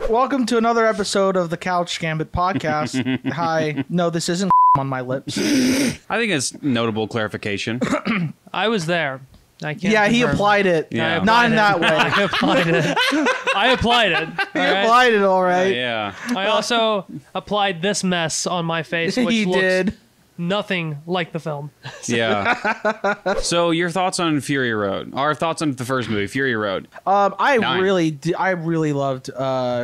Welcome to another episode of the Couch Gambit podcast. Hi. No, this isn't on my lips. I think it's notable clarification. I was there. I can't Yeah, he confirm. applied it. Yeah. Not in that way. I applied it. I applied it. He all right? applied it all right. Yeah. I also applied this mess on my face, which He looks did. nothing like the film. Yeah. So your thoughts on Fury Road? Our thoughts on the first movie, Fury Road. I Nine. really loved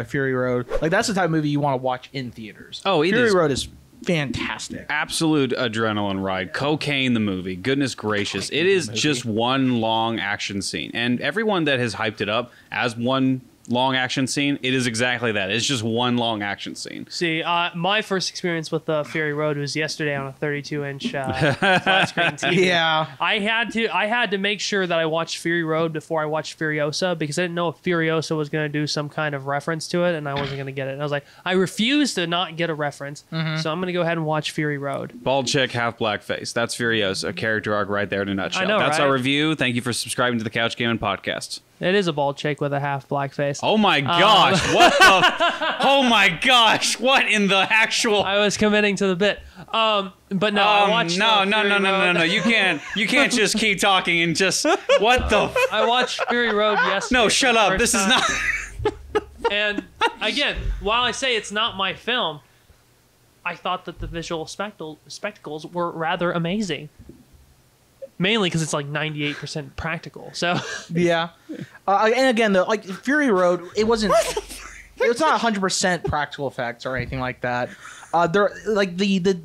Fury Road. Like, that's the type of movie you want to watch in theaters. Oh, it Fury is. Road is fantastic. Absolute adrenaline ride. Cocaine the movie. Goodness gracious. It is just one long action scene. And everyone that has hyped it up as one long action scene, it is exactly that. It's just one long action scene. See, my first experience with Fury Road was yesterday on a 32-inch flat screen TV. Yeah. I had to make sure that I watched Fury Road before I watched Furiosa because I didn't know if Furiosa was going to do some kind of reference to it, and I wasn't going to get it. And I was like, I refuse to not get a reference, so I'm going to go ahead and watch Fury Road. Bald chick, half black face. That's Furiosa. A character arc right there in a nutshell. I know, That's right? our review. Thank you for subscribing to the Couch Gaming Podcast. It is a bald chick with a half black face. Oh my gosh! What the? Oh my gosh! What in the actual? I was committing to the bit. But no, I watched no. Fury Road. You can't just keep talking and just what the? I watched Fury Road yesterday. No, for shut the up. first This is time. not. And again, while I say it's not my film, I thought that the visual spectacles were rather amazing. Mainly because it's like 98% practical. So Yeah. And again, like Fury Road, it wasn't. It's not 100% practical effects or anything like that. There, like the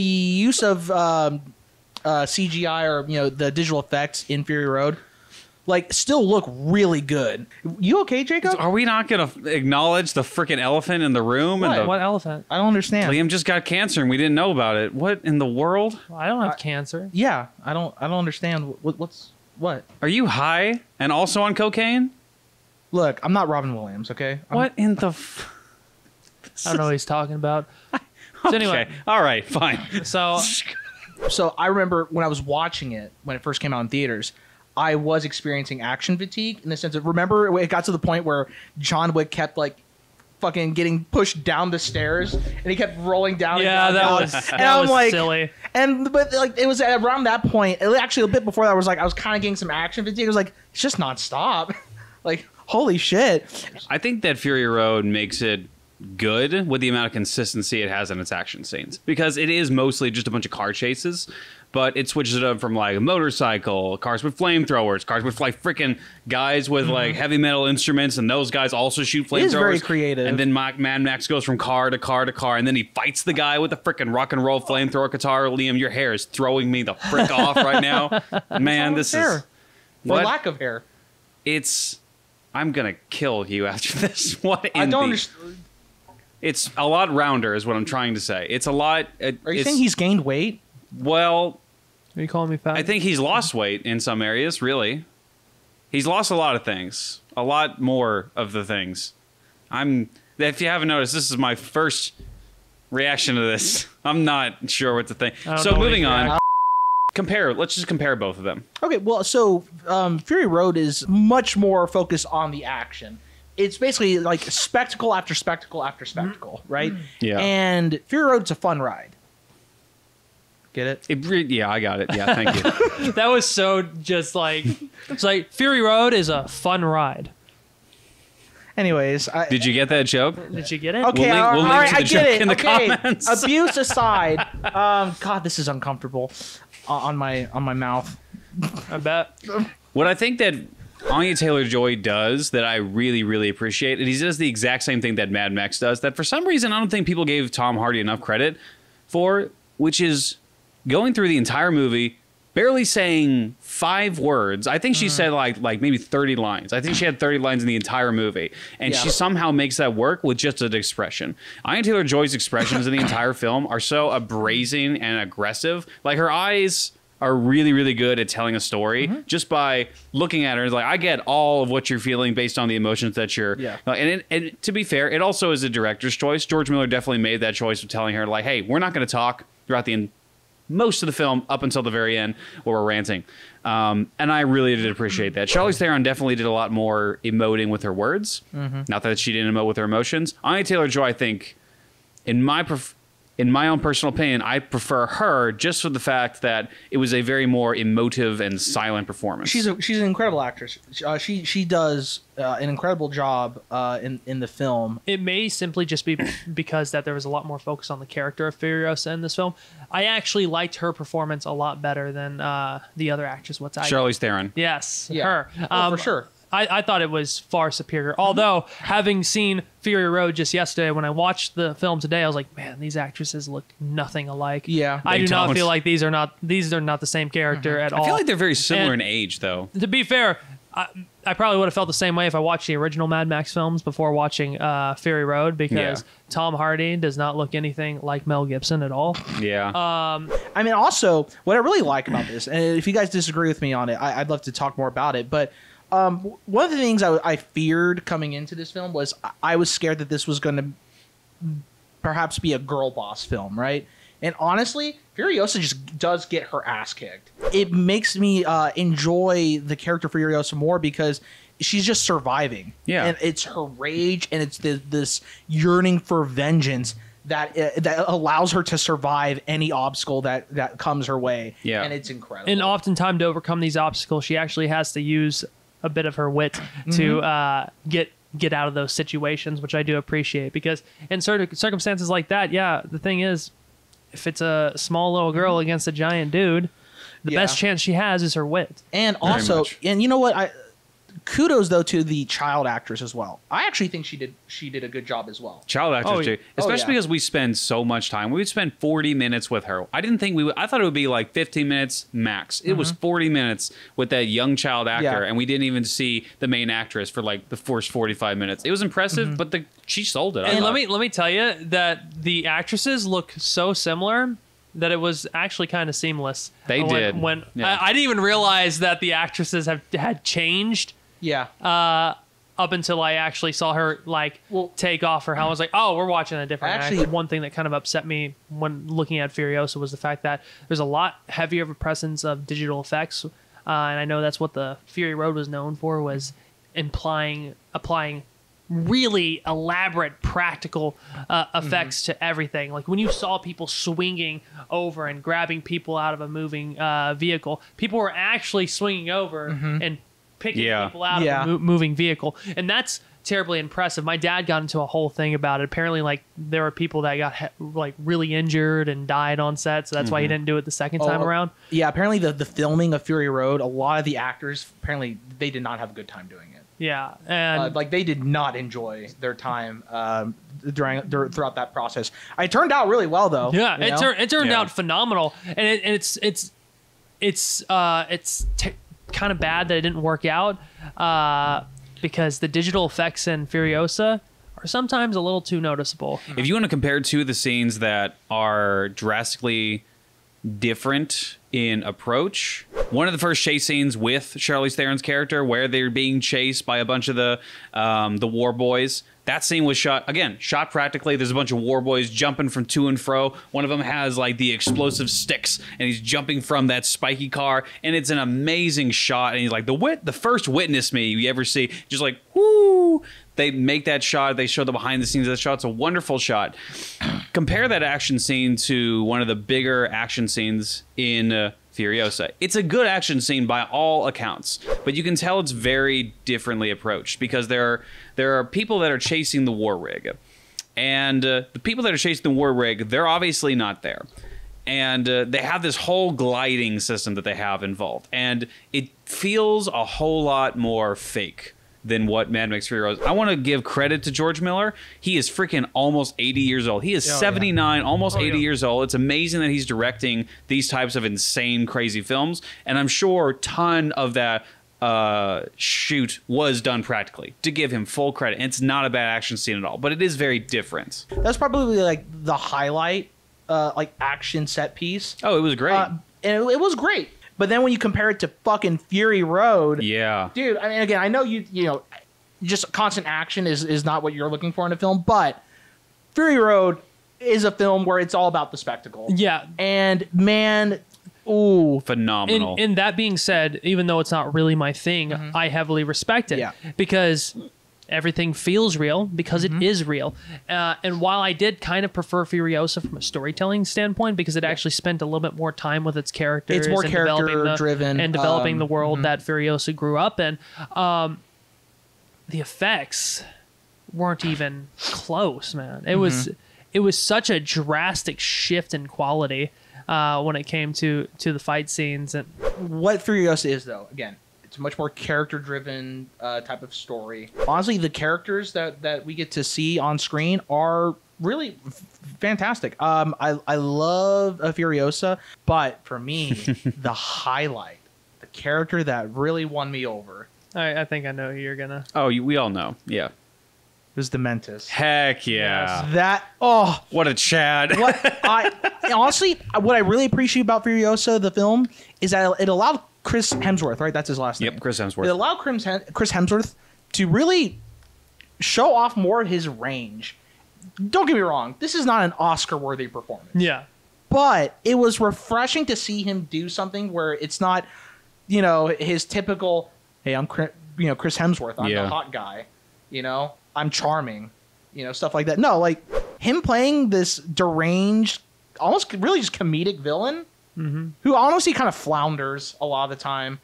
use of CGI or the digital effects in Fury Road, like, still look really good. You okay, Jacob? Are we not gonna acknowledge the freaking elephant in the room? What? And the, what elephant? I don't understand. Liam just got cancer and we didn't know about it. What in the world? I don't have cancer. Yeah, I don't understand what. Are you high and also on cocaine? Look, I'm not Robin Williams, okay? What in the? I don't know what he's talking about. So anyway, Okay. All right. Fine. so So I remember when I was watching it when it first came out in theaters, I was experiencing action fatigue in the sense of, remember it got to the point where John Wick kept like fucking getting pushed down the stairs and he kept rolling down. yeah, and that down, was and that I'm was like, silly. but like it was around that point, actually a bit before that, I was kind of getting some action fatigue. I was like, it's just nonstop. Like, holy shit. I think that Fury Road makes it good with the amount of consistency it has in its action scenes, because it is mostly just a bunch of car chases, but it switches it up from like a motorcycle, cars with flamethrowers, cars with like freaking guys with like heavy metal instruments, and those guys also shoot flamethrowers. It is very creative. And then Mad Max goes from car to car to car, and then he fights the guy with the freaking rock and roll flamethrower guitar. Liam, your hair is throwing me the frick off right now. Man, this hair? is For what? lack of hair. It's. I'm gonna kill you after this. What in I don't the- understand. It's a lot rounder, is what I'm trying to say. It's a lot. Are you saying he's gained weight? Well, Are you calling me fat? I think he's lost weight in some areas. Really, he's lost a lot of things. A lot more of the things. If you haven't noticed, this is my first reaction to this. I'm not sure what to think. I don't So know what moving he's on. Compare. Let's just compare both of them. Okay, well, so Fury Road is much more focused on the action. It's basically like spectacle after spectacle after spectacle, right? Yeah. And Fury Road's a fun ride. Get it? Yeah, I got it. Yeah, thank you. that was so just like it's like Fury Road is a fun ride. Anyways, Did you get that joke? Did you get it? okay, We'll all link right, to the I get joke it. in the Okay, comments. abuse aside, God, this is uncomfortable on my mouth. I bet. What I think that Anya Taylor-Joy does that I really, really appreciate, and he does the exact same thing that Mad Max does, that for some reason I don't think people gave Tom Hardy enough credit for, which is going through the entire movie, barely saying 5 words. I think she said like maybe 30 lines. I think she had 30 lines in the entire movie, and she somehow makes that work with just an expression. Anya Taylor-Joy's expressions in the entire film are so abrasing and aggressive. Like, her eyes are really, really good at telling a story just by looking at her. It's like, I get all of what you're feeling based on the emotions that you're... Yeah. And to be fair, it also is a director's choice. George Miller definitely made that choice of telling her, like, hey, we're not going to talk throughout the most of the film up until the very end where we're ranting. And I really did appreciate that. Charlize Theron definitely did a lot more emoting with her words. Not that she didn't emote with her emotions. Anya Taylor-Joy, I think, in my own personal opinion, I prefer her just for the fact that it was a very more emotive and silent performance. She's an incredible actress. She does an incredible job in the film. It may simply just be because that there was a lot more focus on the character of Furiosa in this film. I actually liked her performance a lot better than the other actress. Charlize Theron. Yes, Yeah. her. For sure. I thought it was far superior. Although, having seen Fury Road just yesterday, when I watched the film today, I was like, man, these actresses look nothing alike. Yeah. I They do not don't. feel like these are not the same character at all. I feel like they're very similar And- in age, though. To be fair, I probably would have felt the same way if I watched the original Mad Max films before watching Fury Road, because Yeah. Tom Hardy does not look anything like Mel Gibson at all. Yeah. I mean, also, what I really like about this, and if you guys disagree with me on it, I'd love to talk more about it, but one of the things I feared coming into this film was I was scared that this was going to perhaps be a girl boss film, right? And honestly, Furiosa just does get her ass kicked. It makes me enjoy the character Furiosa more because she's just surviving. Yeah. And it's her rage and it's this yearning for vengeance that allows her to survive any obstacle that comes her way. Yeah. And it's incredible. And oftentimes, to overcome these obstacles, she actually has to use a bit of her wit to get out of those situations, which I do appreciate, because in certain circumstances like that, yeah, the thing is, if it's a small little girl against a giant dude, the Yeah. best chance she has is her wit. And Very also, much. and you know what? Kudos though to the child actress as well. I actually think she did a good job as well. Child actors Oh, too, oh, especially yeah. because we spend so much time. We would spend 40 minutes with her. I didn't think we would. I thought it would be like 15 minutes max. It was 40 minutes with that young child actor, Yeah. and we didn't even see the main actress for like the first 45 minutes. It was impressive, but she sold it. I And thought. let me tell you that the actresses look so similar that it was actually kind of seamless. They did. When Yeah. I didn't even realize that the actresses had changed Yeah. up until I actually saw her take off her helmet. I was like, oh, we're watching a different. Actually- one thing that kind of upset me when looking at Furiosa was the fact that there's a lot heavier of a presence of digital effects, and I know that's what the Fury Road was known for, was applying really elaborate practical effects to everything. Like when you saw people swinging over and grabbing people out of a moving vehicle, people were actually swinging over and picking Yeah. people out Yeah. of a moving vehicle, and that's terribly impressive. My dad got into a whole thing about it. Apparently, like there were people that got really injured and died on set, so that's why he didn't do it the second time around. Yeah, apparently the filming of Fury Road, a lot of the actors apparently they did not have a good time doing it. Yeah, and Like they did not enjoy their time throughout that process. It turned out really well though. yeah, you it know? turned Yeah. out phenomenal, and it's kind of bad that it didn't work out because the digital effects in Furiosa are sometimes a little too noticeable. If you want to compare two of the scenes that are drastically different in approach, one of the first chase scenes with Charlize Theron's character, where they're being chased by a bunch of the war boys. That scene was shot practically. There's a bunch of war boys jumping from to and fro. One of them has like the explosive sticks, and he's jumping from that spiky car, and it's an amazing shot. And he's like, the first witness me you ever see, just like, whoo. They make that shot. They show the behind the scenes of the shot. It's a wonderful shot. Compare that action scene to one of the bigger action scenes in Furiosa. It's a good action scene by all accounts, but you can tell it's very differently approached because there are people that are chasing the war rig, and the people that are chasing the war rig, they're obviously not there. And they have this whole gliding system that they have involved, and it feels a whole lot more fake than what Mad Max Fury Road is. I want to give credit to George Miller. He is freaking almost 80 years old. He is 79, almost 80 years old. It's amazing that he's directing these types of insane, crazy films. And I'm sure a ton of that shoot was done practically, to give him full credit. And it's not a bad action scene at all, but it is very different. That's probably like the highlight action set piece. Oh, it was great. And it was great. But then when you compare it to fucking Fury Road, yeah. dude, I mean, again, I know you know, just constant action is not what you're looking for in a film, but Fury Road, is a film where it's all about the spectacle. Yeah. And man, ooh, Phenomenal. And that being said, even though it's not really my thing, I heavily respect it. Yeah. Because everything feels real, because it is real. And while I did kind of prefer Furiosa from a storytelling standpoint, because it actually spent a little bit more time with its characters. It's more and developing character-driven. and developing the world that Furiosa grew up in. The effects weren't even close, man. It was such a drastic shift in quality when it came to the fight scenes. And what Furiosa is, though, again, it's a much more character-driven type of story. Honestly, the characters that we get to see on screen are really fantastic. I love Furiosa, but for me, the highlight, the character that really won me over, I think I know who you're gonna. Oh, we all know. Yeah. was Dementis. Heck yeah. That What a Chad. what honestly, what I really appreciate about Furiosa, the film, is that it allowed Chris Hemsworth, right? That's his last name. Yep, Chris Hemsworth. It allowed Chris Hemsworth to really show off more of his range. Don't get me wrong, this is not an Oscar-worthy performance. Yeah. But it was refreshing to see him do something where it's not, his typical, hey, I'm Chris Hemsworth, I'm the hot guy, I'm charming, stuff like that. No, like him playing this deranged, almost really just comedic villain who honestly kind of flounders a lot of the time.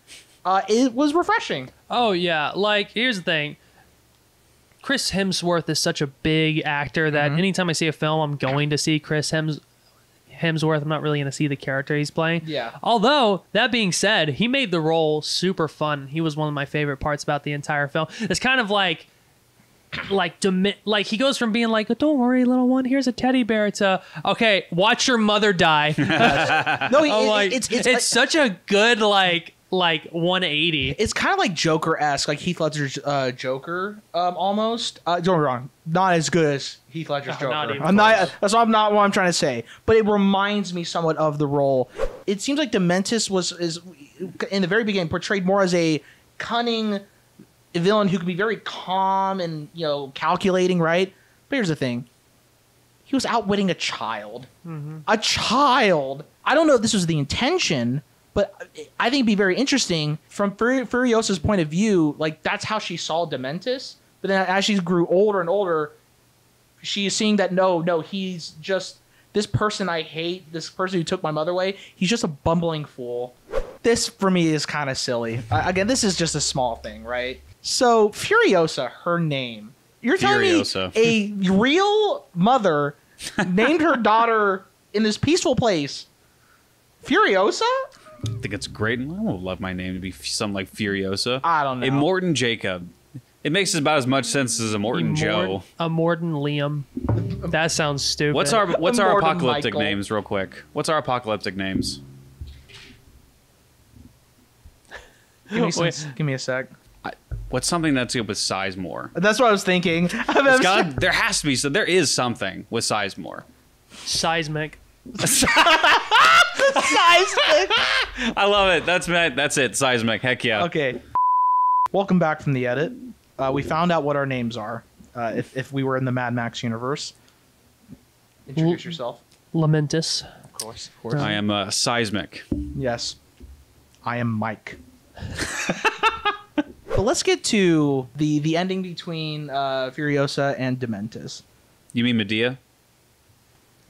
It was refreshing. Oh yeah. Like, here's the thing. Chris Hemsworth is such a big actor that anytime I see a film, I'm going to see Chris Hemsworth. I'm not really going to see the character he's playing. Yeah. Although, that being said, he made the role super fun. He was one of my favorite parts about the entire film. It's kind of like he goes from being like, oh, don't worry, little one, here's a teddy bear, to, okay, watch your mother die. No, it's such a good, like 180. It's kind of like Joker-esque, like Heath Ledger's Joker, almost. Don't get me wrong, not as good as Heath Ledger's Joker. Not even That's not what I'm trying to say. But it reminds me somewhat of the role. It seems like Dementis is in the very beginning portrayed more as a cunning villain who can be very calm and calculating, right? But here's the thing: he was outwitting a child. A child. I don't know if this was the intention. But I think it'd be very interesting from Furiosa's point of view. Like, that's how she saw Dementis. But then as she grew older and older, she is seeing that no, he's just this person I hate, this person who took my mother away. He's just a bumbling fool. This, for me, is kind of silly. Again, this is just a small thing, right? So, Furiosa, her name. You're telling Furiosa. me a real mother named her daughter in this peaceful place Furiosa? I think it's great. I would love my name to be something like Furiosa. I don't know. Immortan Jacob. It makes about as much sense as Immortan Joe. Immortan Liam. That sounds stupid. What's our Immortan apocalyptic Michael. names, real quick? What's our apocalyptic names? Give me a sec. What's something that's good with Sizemore? That's what I was thinking. There has to be. So there is something with Sizemore. Seismic. Seismic. I love it. That's it. Seismic. Heck yeah. Okay. Welcome back from the edit. We found out what our names are. If we were in the Mad Max universe. Introduce yourself. Lamentus. Of course. Of course. I am Seismic. Yes. I am Mike. But let's get to the ending between Furiosa and Dementis. You mean Medea?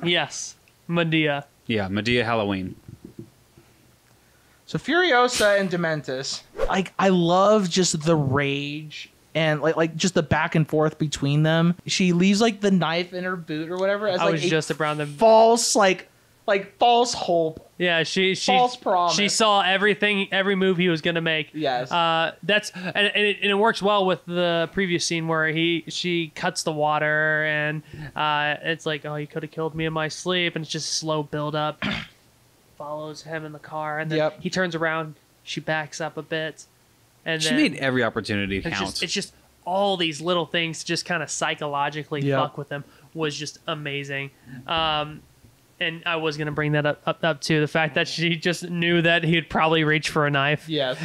Yes. Medea. Yeah, Medea Halloween. So Furiosa and Dementis, like, I love just the rage and like just the back and forth between them. She leaves like the knife in her boot or whatever as I like was just around the false false hope. Yeah, she False promise. She saw every move he was gonna make. Yes. That's and it works well with the previous scene where she cuts the water and it's like, oh, you could have killed me in my sleep, and it's just slow build up. Follows him in the car, and then he turns around. She backs up a bit, and She then made every opportunity count. it's just all these little things to just kind of psychologically fuck with him was just amazing. and I was gonna bring that up too. The fact that she just knew that he'd probably reach for a knife. Yes.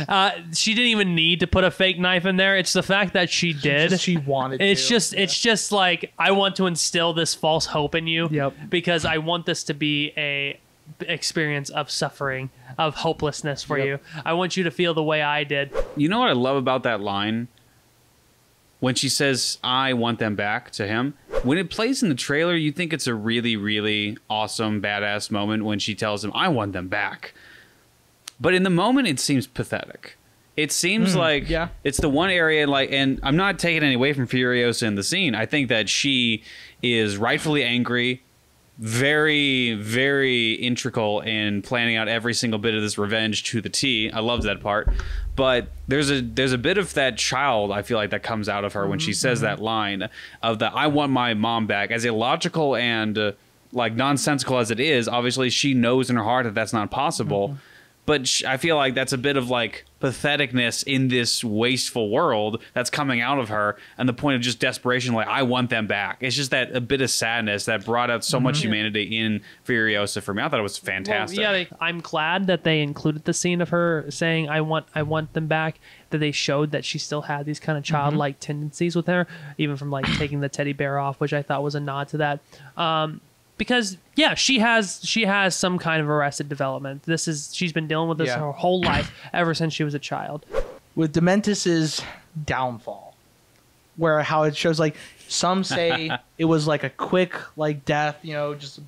She didn't even need to put a fake knife in there. It's the fact that she did. She wanted. It's just like, I want to instill this false hope in you. Yep. Because I want this to be a experience of suffering, of hopelessness for you. I want you to feel the way I did. You know what I love about that line? When she says, I want them back to him. When it plays in the trailer, you think it's a really, really awesome, badass moment when she tells him, I want them back. But in the moment, it seems pathetic. It seems like it's the one area, like, and I'm not taking any away from Furiosa in the scene. I think that she is rightfully angry, very, very integral in planning out every single bit of this revenge to the T. I loved that part. But there's a bit of that child, I feel like, that comes out of her when she says that line of the I want my mom back. As illogical and like nonsensical as it is, obviously she knows in her heart that that's not possible. But I feel like that's a bit of like patheticness in this wasteful world that's coming out of her, and the point of just desperation, like, I want them back. It's just that a bit of sadness that brought out so much humanity in Furiosa for me. I thought it was fantastic. Well, I'm glad that they included the scene of her saying I want them back, that they showed that she still had these kind of childlike tendencies with her, even from like taking the teddy bear off, which I thought was a nod to that. Because she has some kind of arrested development. She's been dealing with this her whole life, ever since she was a child. With Dementus's downfall, where how it shows, like, some say it was like a quick like death, just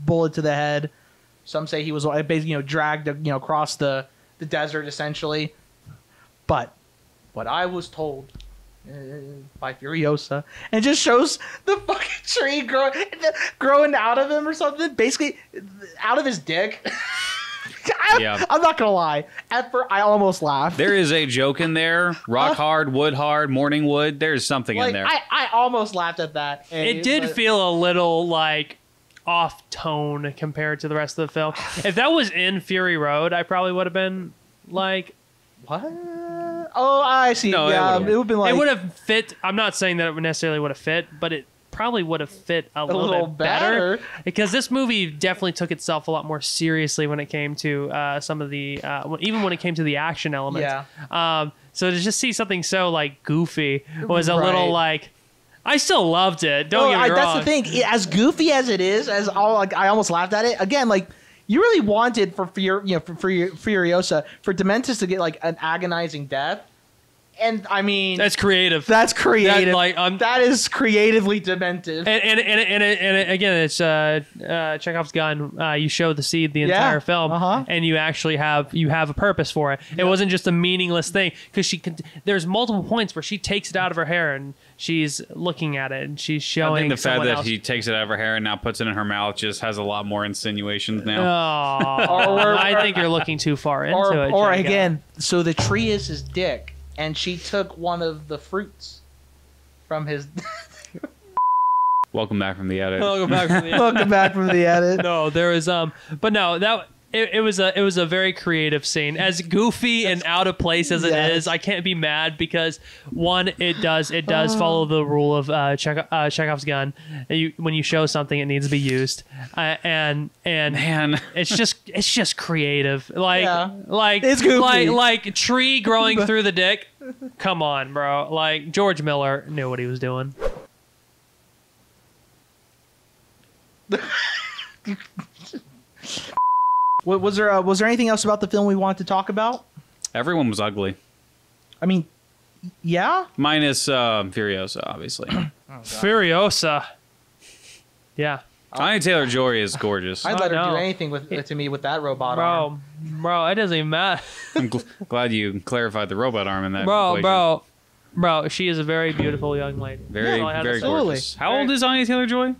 bullet to the head. Some say he was basically dragged across the desert essentially. But what I was told by Furiosa, and it just shows the fucking tree growing out of him or something, basically out of his dick. I'm not gonna lie, at first I almost laughed. There is a joke in there. Rock hard, wood hard, morning wood. There's something in there. I almost laughed at that. It did feel a little like off tone compared to the rest of the film. If that was in Fury Road, I probably would have been like, what? Oh, I see. No, yeah, it would have been like, it would have fit. I'm not saying that it necessarily would have fit, but it probably would have fit a little bit better, because this movie definitely took itself a lot more seriously when it came to some of the even when it came to the action elements. So to just see something so like goofy was a little like, I still loved it. Don't get me wrong. That's the thing. As goofy as it is, I almost laughed at it. Again, like, you really wanted for Furiosa, for Dementus to get like an agonizing death, and I mean, that's creative. That's creative. That, that is creatively demented. And again, it's Chekhov's gun. You show the seed the entire film, and you actually have a purpose for it. It wasn't just a meaningless thing, because there's multiple points where she takes it out of her hair and she's looking at it and she's showing. I think the fact that he takes it out of her hair and now puts it in her mouth just has a lot more insinuations now. I think you're looking too far into it. Or again, so the tree is his dick, and she took one of the fruits from his. Welcome back from the edit. Welcome back from the edit. Welcome back from the edit. No, there is but no, that. It was a very creative scene. As goofy and out of place as it is, I can't be mad, because one, it does follow the rule of Chekhov's gun. When you show something, it needs to be used, and man, it's just creative. Like it's goofy. like tree growing through the dick. Come on, bro. Like, George Miller knew what he was doing. Was there anything else about the film we wanted to talk about? Everyone was ugly. I mean, yeah. Minus Furiosa, obviously. Furiosa. Yeah. Anya Taylor-Joy is gorgeous. I'd let her do anything with that robot arm. Bro, it doesn't even matter. I'm glad you clarified the robot arm in that equation. Bro, she is a very beautiful young lady. Very gorgeous. How old is Anya Taylor-Joy?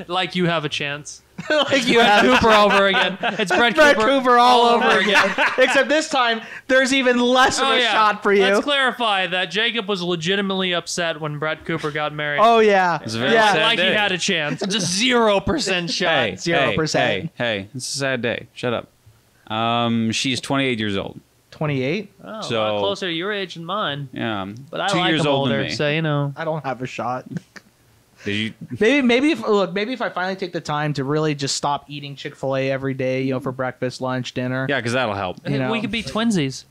Like you have a chance. Like you have Cooper over again. It's Brett Cooper all over again. Except this time, there's even less of a shot for you. Let's clarify that Jacob was legitimately upset when Brett Cooper got married. Oh yeah, it's a very sad like day. He had a chance. It's a 0% shot. 0%. Hey, it's a sad day. Shut up. She's 28 years old. 28. Oh, so, a lot closer to your age than mine. Yeah, but I 2 like years him older older, than me. so you know. I don't have a shot. Did you? Maybe if I finally take the time to really just stop eating Chick-fil-A every day, you know, for breakfast, lunch, dinner. Yeah, because that'll help. You know. We could be twinsies.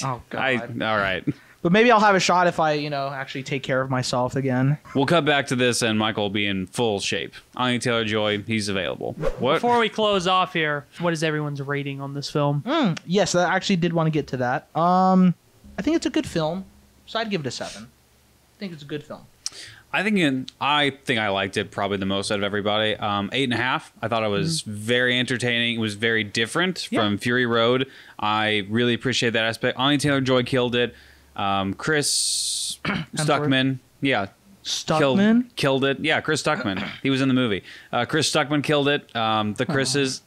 Oh God. All right. But maybe I'll have a shot if I, you know, actually take care of myself again. We'll cut back to this, and Michael will be in full shape. Anya Taylor-Joy, he's available. What? Before we close off here, what is everyone's rating on this film? Yes, I actually did want to get to that. I think it's a good film, so I'd give it a 7. I think it's a good film. I think I liked it probably the most out of everybody. 8.5. I thought it was very entertaining. It was very different from Fury Road. I really appreciate that aspect. Anya Taylor-Joy killed it. Chris Stuckman, killed it. Yeah, Chris Stuckman. He was in the movie. Chris Stuckman killed it. The Chris's.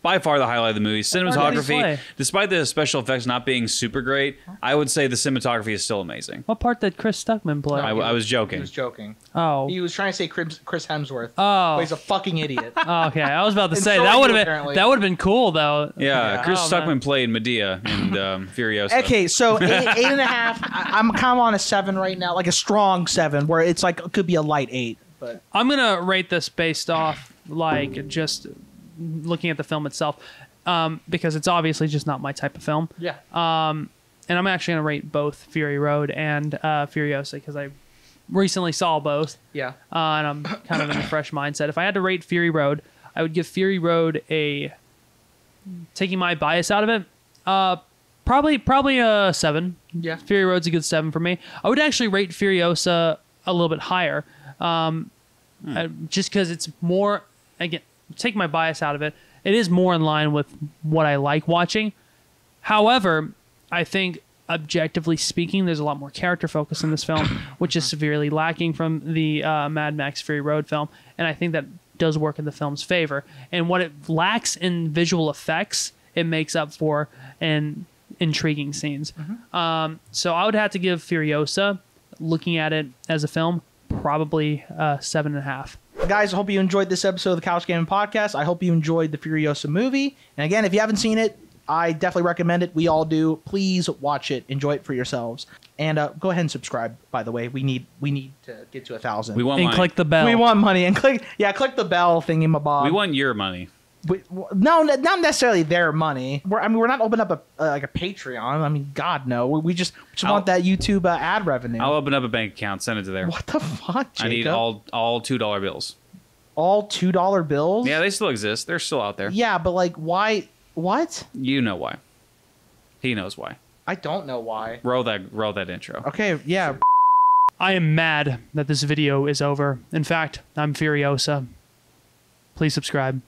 By far the highlight of the movie. Cinematography, despite the special effects not being super great, I would say the cinematography is still amazing. What part did Chris Stuckman play? I was joking. He was joking. Oh. He was trying to say Chris Hemsworth. Oh. But he's a fucking idiot. Oh, okay, I was about to And say so that are would you, have apparently. been cool though. Yeah, Chris Oh, Stuckman man. played Medea in Furiosa. Okay, so 8.5. I'm kind of on a 7 right now, like a strong 7, where it's like it could be a light 8. But I'm gonna rate this based off like just looking at the film itself, because it's obviously just not my type of film. yeah, And I'm actually gonna rate both Fury Road and Furiosa because I recently saw both, yeah. and I'm kind of in a fresh mindset. If I had to rate Fury Road, I would give Fury Road taking my bias out of it, probably a 7. Yeah. Fury Road's a good 7 for me. I would actually rate Furiosa a little bit higher, just because it's more, again, take my bias out of it, it is more in line with what I like watching. However, I think objectively speaking, there's a lot more character focus in this film, which is severely lacking from the Mad Max Fury Road film, and I think that does work in the film's favor. And what it lacks in visual effects, it makes up for in intriguing scenes. So I would have to give Furiosa, looking at it as a film, probably 7.5. Guys, I hope you enjoyed this episode of the Couch Gaming Podcast. I hope you enjoyed the Furiosa movie. And again, if you haven't seen it, I definitely recommend it. We all do. Please watch it. Enjoy it for yourselves. And go ahead and subscribe, by the way. We need to get to 1,000. We want And money. click the bell. We want money. And click the bell thingy-mabob. We want your money. No, not necessarily their money. We're not opening up a Patreon. I mean, God, no. We just want that YouTube ad revenue. I'll open up a bank account, send it to there. What the fuck, Jacob? I need all $2 bills. All $2 bills? Yeah, they still exist. They're still out there. Yeah, but like, why? What? You know why. He knows why. I don't know why. Roll that intro. Okay, yeah. I am mad that this video is over. In fact, I'm Furiosa. Please subscribe.